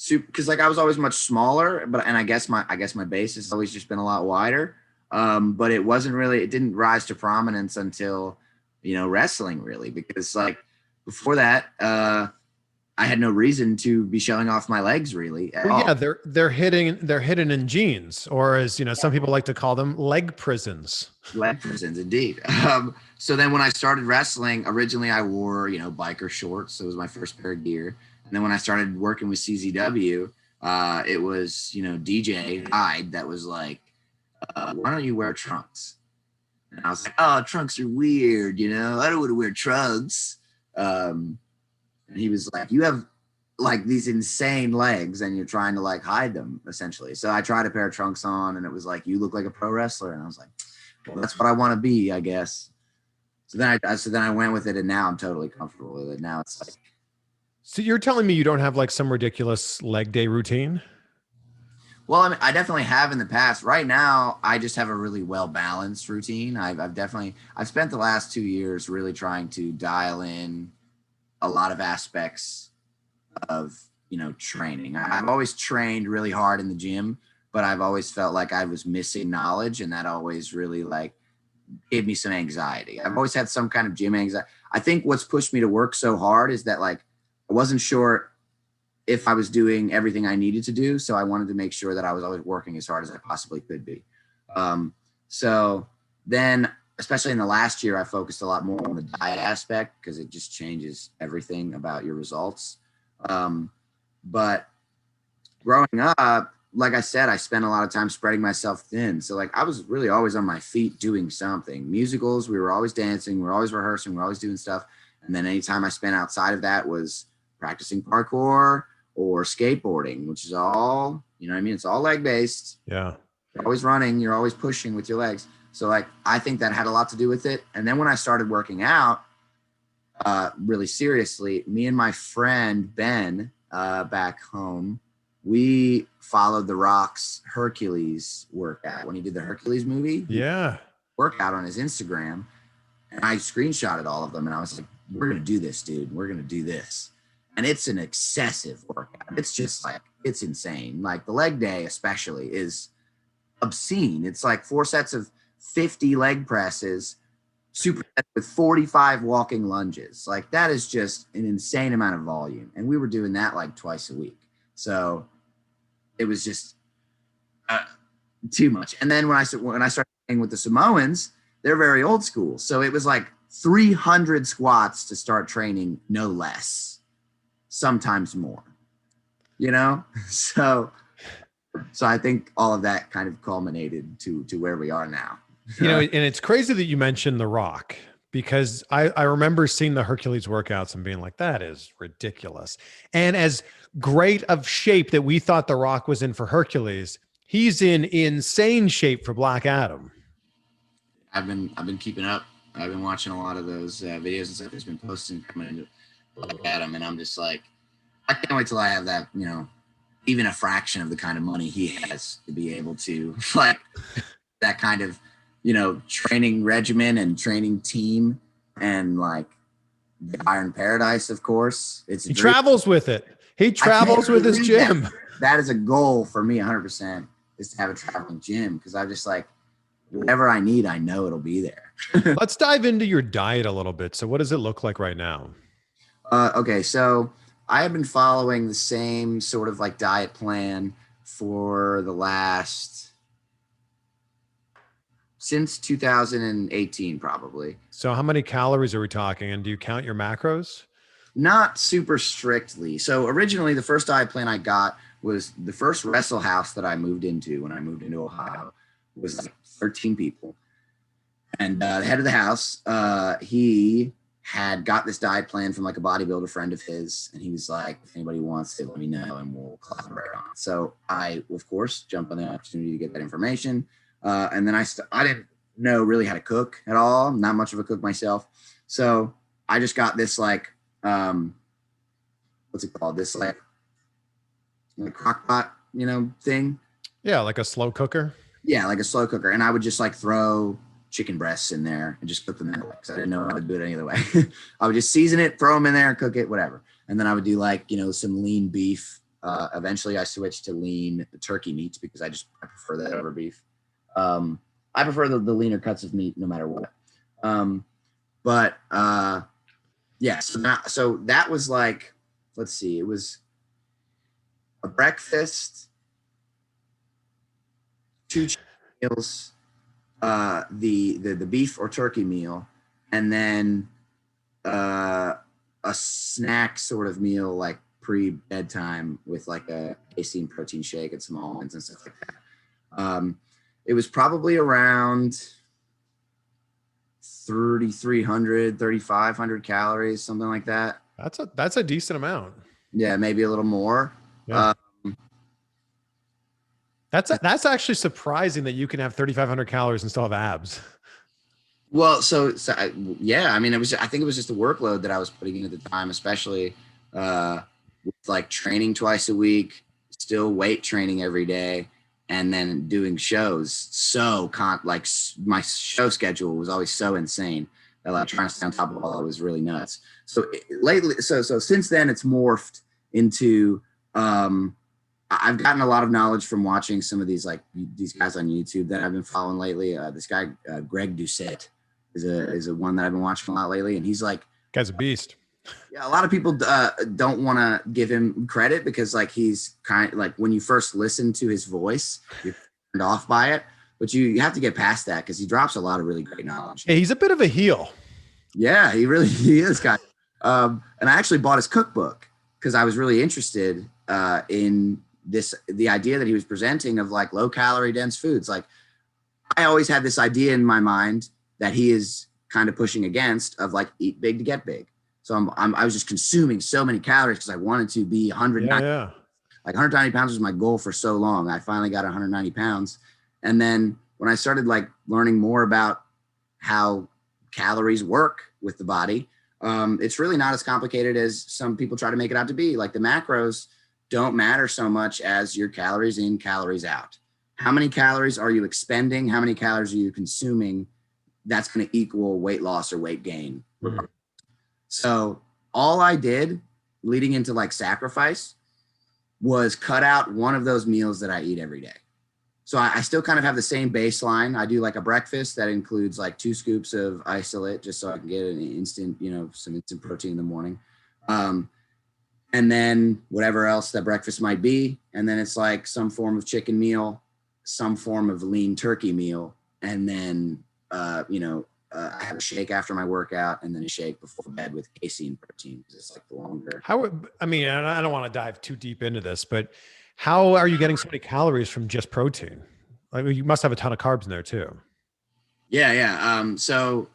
because like I was always much smaller, and I guess my base has always just been a lot wider. But it didn't rise to prominence until, you know, wrestling really, because like before that, I had no reason to be showing off my legs really at all. Yeah, they're hidden in jeans, or as you know, some people like to call them leg prisons. Leg prisons, indeed. So then when I started wrestling, originally I wore, you know, biker shorts. So it was my first pair of gear. And then when I started working with CZW, it was, you know, DJ Hyde that was like, why don't you wear trunks? And I was like, oh, trunks are weird, you know, I don't want to wear trunks. And he was like, you have like these insane legs and you're trying to like hide them essentially. So I tried a pair of trunks on and it was like, you look like a pro wrestler. And I was like, well, that's what I want to be, I guess. So then I went with it, and now I'm totally comfortable with it. Now it's like. So you're telling me you don't have like some ridiculous leg day routine? Well, I mean, I definitely have in the past. Right now, I just have a really well-balanced routine. I've spent the last 2 years really trying to dial in a lot of aspects of, you know, training. I've always trained really hard in the gym, but I've always felt like I was missing knowledge, and that always really like gave me some anxiety. I've always had some kind of gym anxiety. I think what's pushed me to work so hard is that like I wasn't sure if I was doing everything I needed to do. So I wanted to make sure that I was always working as hard as I possibly could be. So then especially in the last year, I focused a lot more on the diet aspect because it just changes everything about your results. But growing up, like I said, I spent a lot of time spreading myself thin. So like I was really always on my feet doing something. Musicals, we were always dancing, we were always rehearsing, we were always doing stuff. And then anytime I spent outside of that was practicing parkour or skateboarding, which is all, you know what I mean? It's all leg based. Yeah. You're always running, you're always pushing with your legs. So like I think that had a lot to do with it. And then when I started working out really seriously, me and my friend Ben back home, we followed The Rock's Hercules workout when he did the Hercules movie. Yeah. Workout on his Instagram. And I screenshotted all of them and I was like, we're going to do this, dude. We're going to do this. And it's an excessive workout. It's just like, it's insane. Like the leg day especially is obscene. It's like 4 sets of 50 leg presses, super with 45 walking lunges. Like that is just an insane amount of volume. And we were doing that like twice a week. So it was just too much. And then when I started playing with the Samoans, they're very old school. So it was like 300 squats to start training, no less, sometimes more, you know? So I think all of that kind of culminated to where we are now. You know, and it's crazy that you mentioned The Rock, because I remember seeing the Hercules workouts and being like, that is ridiculous. And as great of shape that we thought The Rock was in for Hercules, he's in insane shape for Black Adam. I've been keeping up. I've been watching a lot of those videos and stuff he's been posting coming into Black Adam, and I'm just like, I can't wait till I have that, you know, even a fraction of the kind of money he has to be able to like that kind of, you know, training regimen and training team, and like the Iron Paradise, of course. He travels with it. He travels with his gym. That is a goal for me 100%, is to have a traveling gym, because I just like, whatever I need, I know it'll be there. Let's dive into your diet a little bit. So what does it look like right now? Okay, so I have been following the same sort of like diet plan for the since 2018, probably. So how many calories are we talking? And do you count your macros? Not super strictly. So originally the first diet plan I got was the first wrestle house that I moved into when I moved into Ohio was like 13 people. And the head of the house, he had got this diet plan from like a bodybuilder friend of his. And he was like, if anybody wants it, let me know and we'll collaborate on it. So I, of course, jumped on the opportunity to get that information. And then I didn't know really how to cook at all. I'm not much of a cook myself. So I just got this like, what's it called? This like crock pot, you know, thing. Yeah. Like a slow cooker. Yeah. Like a slow cooker. And I would just like throw chicken breasts in there and just cook them that way, because I didn't know how to do it any other way. I would just season it, throw them in there, cook it, whatever. And then I would do like, you know, some lean beef. Eventually I switched to lean turkey meat because I prefer that over beef. I prefer the leaner cuts of meat no matter what. Yeah, so that was like, let's see, it was a breakfast, 2 meals, the beef or turkey meal, and then a snack sort of meal like pre-bedtime with like a casein protein shake and some almonds and stuff like that. It was probably around 3,300, 3,500 calories, something like that. That's a decent amount. Yeah, maybe a little more. Yeah. That's actually surprising that you can have 3,500 calories and still have abs. Well, yeah, I mean, I think it was just the workload that I was putting in at the time, especially with like training twice a week, still weight training every day, and then doing shows. So like my show schedule was always so insane that like trying to stay on top of all it was really nuts. So lately, so since then it's morphed into, I've gotten a lot of knowledge from watching some of these guys on YouTube that I've been following lately. This guy, Greg Doucette is a one that I've been watching a lot lately. And he's like, guy's a beast. Yeah. A lot of people don't want to give him credit because like, he's kind of like, when you first listen to his voice, you're turned off by it. but you have to get past that because he drops a lot of really great knowledge. Yeah, he's a bit of a heel. Yeah, he is, guy. And I actually bought his cookbook because I was really interested in the idea that he was presenting of like low calorie dense foods. Like I always had this idea in my mind that he is kind of pushing against of like eat big to get big. So I was just consuming so many calories because I wanted to be 190. Yeah. Like 190 pounds was my goal for so long. I finally got 190 pounds. And then when I started like learning more about how calories work with the body, it's really not as complicated as some people try to make it out to be. Like the macros don't matter so much as your calories in, calories out. How many calories are you expending? How many calories are you consuming? That's going to equal weight loss or weight gain. Mm-hmm. So all I did leading into like sacrifice was cut out one of those meals that I eat every day. So I still kind of have the same baseline. I do like a breakfast that includes like 2 scoops of isolate just so I can get an instant, some instant protein in the morning. And then whatever else that breakfast might be. And then it's like some form of chicken meal, some form of lean turkey meal. And then, I have a shake after my workout and then a shake before bed with casein protein. It's like the longer. I don't want to dive too deep into this, but how are you getting so many calories from just protein? Like you must have a ton of carbs in there too. Yeah. So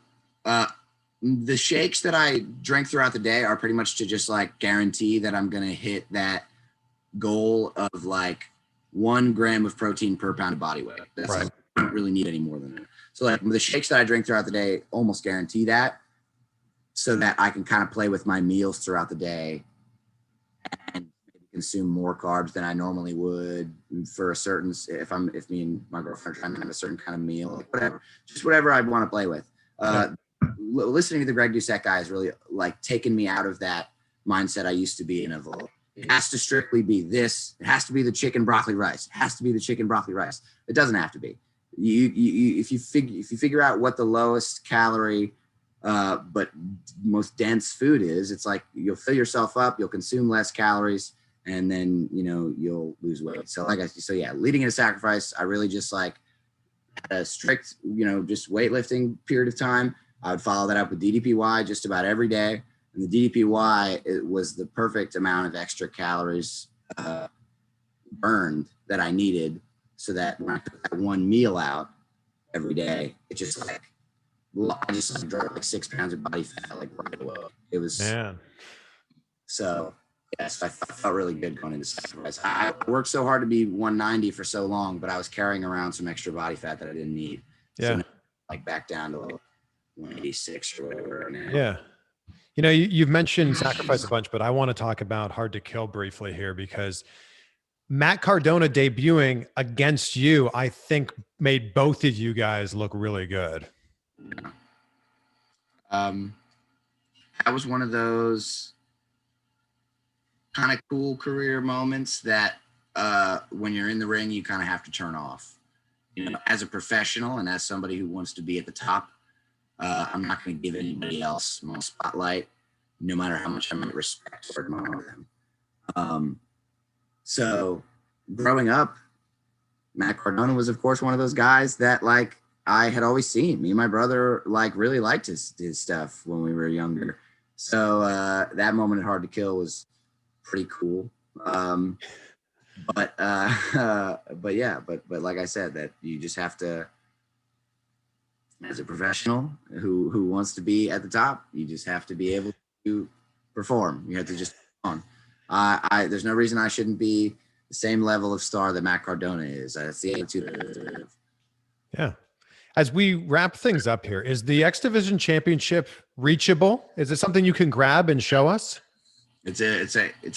the shakes that I drink throughout the day are pretty much to just like guarantee that I'm going to hit that goal of like 1 gram of protein per pound of body weight. That's right. I don't really need any more than that. So like the shakes that I drink throughout the day almost guarantee that, so that I can kind of play with my meals throughout the day and maybe consume more carbs than I normally would for if me and my girlfriend are trying to have a certain kind of meal, like whatever I'd want to play with. Listening to the Greg Doucette guy has really like taken me out of that mindset I used to be in of it has to strictly be this. It has to be the chicken broccoli rice. It has to be the chicken broccoli rice. It doesn't have to be. If you figure out what the lowest calorie but most dense food is, it's like you'll fill yourself up, you'll consume less calories, and then you'll lose weight. So leading into sacrifice, I really just like a strict just weightlifting period of time. I would follow that up with DDPY just about every day, and the DDPY, it was the perfect amount of extra calories burned that I needed, so that when I took that one meal out every day, it just like I just like dropped like 6 pounds of body fat like right away. It was so yes, I felt really good going into sacrifice. I worked so hard to be 190 for so long, but I was carrying around some extra body fat that I didn't need. Yeah, so now, like back down to like 186 or whatever now. Yeah. You've mentioned sacrifice a bunch, but I want to talk about Hard to Kill briefly here because Matt Cardona debuting against you, I think, made both of you guys look really good. Yeah. That was one of those kind of cool career moments that when you're in the ring, you kind of have to turn off. As a professional and as somebody who wants to be at the top, I'm not going to give anybody else my spotlight, no matter how much I might respect or admire them. So growing up, Matt Cardona was, of course, one of those guys that like I had always seen. Me and my brother like really liked his stuff when we were younger. So that moment at Hard to Kill was pretty cool. But like I said, that you just have to, as a professional who wants to be at the top, you just have to be able to perform. You have to just on. There's no reason I shouldn't be the same level of star that Matt Cardona is. That's the attitude I have to have. Yeah. As we wrap things up here, is the X Division Championship reachable? Is it something you can grab and show us? It's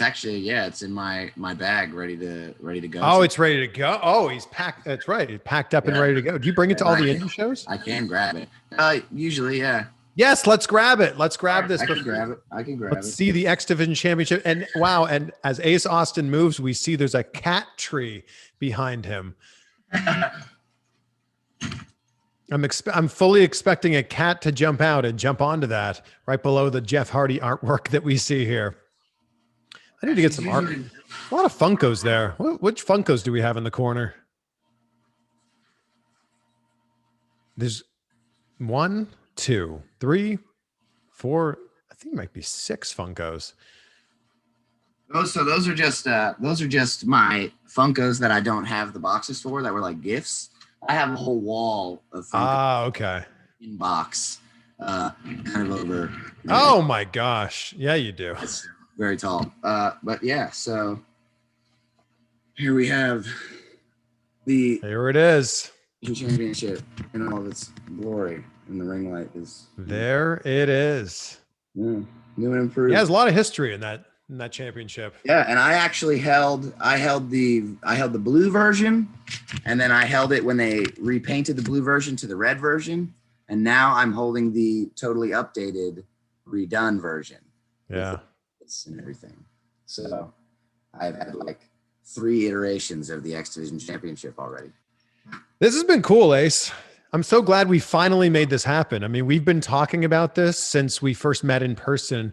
actually it's in my bag, ready to go. Oh, it's ready to go. Oh, he's packed. That's right. He's packed up and ready to go. Do you bring it to all the indie shows? I can grab it. Usually, yeah. Yes, let's grab it. Let's grab this. I can grab it. Let's see the X Division Championship. And wow, and as Ace Austin moves, we see there's a cat tree behind him. I'm fully expecting a cat to jump out and jump onto that right below the Jeff Hardy artwork that we see here. I need to get some art. A lot of Funkos there. Which Funkos do we have in the corner? There's 1, 2, 3, 4. I think it might be 6 Funkos. Those are just my Funkos that I don't have the boxes for, that were like gifts. I have a whole wall of Funkos Okay. in box, kind of over. Oh my gosh. Yeah, you do. It's very tall. But yeah, so here we have the Here it is. championship in all of its glory, and the ring light is There it is. new and improved. Yeah, there's a lot of history in that championship. Yeah, and I actually held the blue version, and then I held it when they repainted the blue version to the red version, and now I'm holding the totally updated, redone version. Yeah. And everything. So I've had like 3 iterations of the X Division Championship already. This has been cool, Ace. I'm so glad we finally made this happen. I mean, we've been talking about this since we first met in person.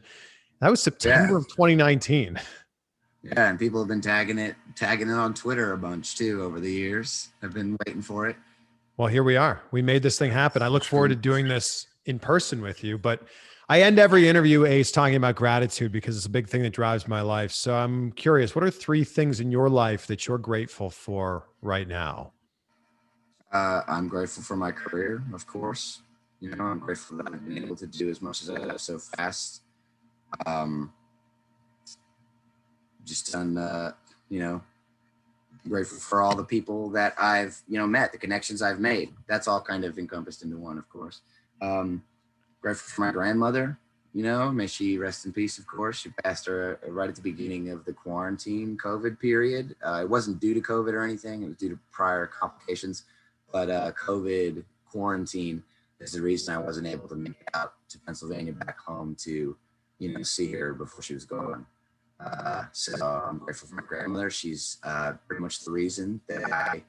That was September of 2019. Yeah, and people have been tagging it on Twitter a bunch too over the years. I've been waiting for it. Well, here we are. We made this thing happen. I look forward to doing this in person with you, but I end every interview, Ace, talking about gratitude because it's a big thing that drives my life. So I'm curious, what are 3 things in your life that you're grateful for right now? I'm grateful for my career, of course. You know, I'm grateful that I've been able to do as much as I have so fast. Just done, you know, grateful for all the people that I've, you know, met, the connections I've made. That's all kind of encompassed into one, of course. Grateful for my grandmother, you know, may she rest in peace, of course. She passed her right at the beginning of the quarantine COVID period. It wasn't due to COVID or anything. It was due to prior complications, but COVID quarantine is the reason I wasn't able to make it out to Pennsylvania back home to, you know, see her before she was gone. So I'm grateful for my grandmother. She's pretty much the reason that I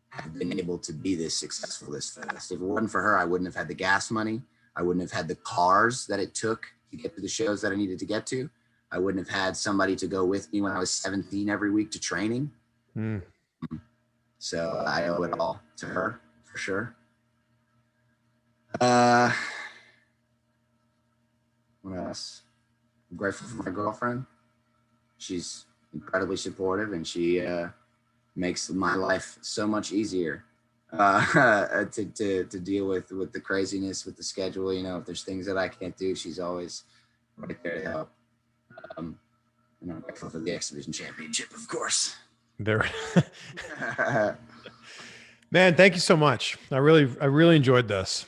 have been able to be this successful this fast. If it wasn't for her, I wouldn't have had the gas money. I wouldn't have had the cars that it took to get to the shows that I needed to get to. I wouldn't have had somebody to go with me when I was 17 every week to training. So I owe it all to her for sure. What else? I'm grateful for my girlfriend. She's incredibly supportive, and she makes my life so much easier to deal with the craziness with the schedule. You know, if there's things that I can't do, she's always right there to help. And I'm grateful for the X Division Championship, of course. There. Man, thank you so much. I really enjoyed this.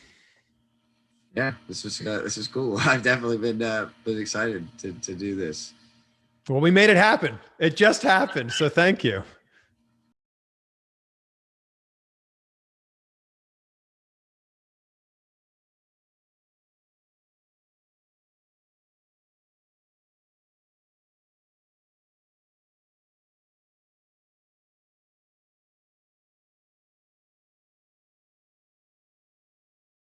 Yeah, this is cool. I've definitely been excited to do this. Well, we made it happen. It just happened. So thank you.